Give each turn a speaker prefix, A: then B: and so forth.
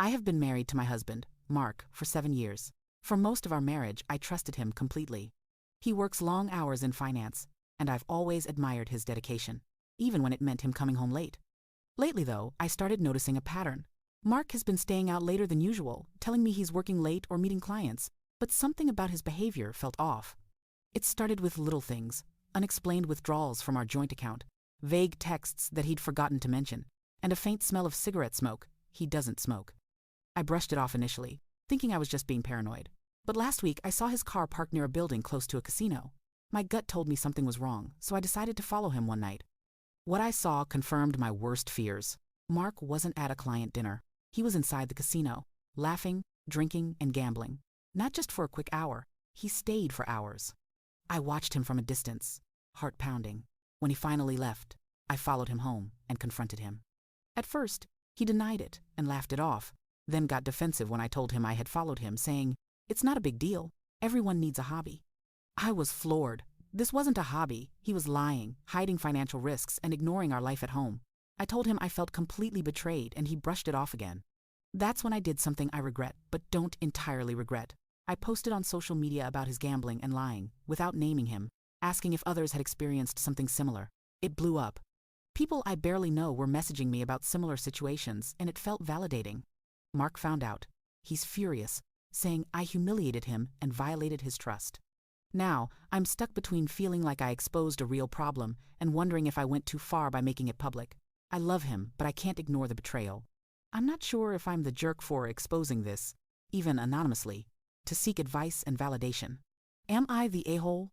A: I have been married to my husband, Mark, for 7 years. For most of our marriage, I trusted him completely. He works long hours in finance, and I've always admired his dedication, even when it meant him coming home late. Lately, though, I started noticing a pattern. Mark has been staying out later than usual, telling me he's working late or meeting clients, but something about his behavior felt off. It started with little things, unexplained withdrawals from our joint account, vague texts that he'd forgotten to mention, and a faint smell of cigarette smoke. He doesn't smoke. I brushed it off initially, thinking I was just being paranoid. But last week, I saw his car parked near a building close to a casino. My gut told me something was wrong, so I decided to follow him one night. What I saw confirmed my worst fears. Mark wasn't at a client dinner. He was inside the casino, laughing, drinking, and gambling. Not just for a quick hour. He stayed for hours. I watched him from a distance, heart pounding. When he finally left, I followed him home and confronted him. At first, he denied it and laughed it off, then got defensive when I told him I had followed him, saying, "It's not a big deal. Everyone needs a hobby." I was floored. This wasn't a hobby. He was lying, hiding financial risks, and ignoring our life at home. I told him I felt completely betrayed, and he brushed it off again. That's when I did something I regret, but don't entirely regret. I posted on social media about his gambling and lying, without naming him, asking if others had experienced something similar. It blew up. People I barely know were messaging me about similar situations, and it felt validating. Mark found out. He's furious, saying I humiliated him and violated his trust. Now, I'm stuck between feeling like I exposed a real problem and wondering if I went too far by making it public. I love him, but I can't ignore the betrayal. I'm not sure if I'm the jerk for exposing this, even anonymously, to seek advice and validation. Am I the a-hole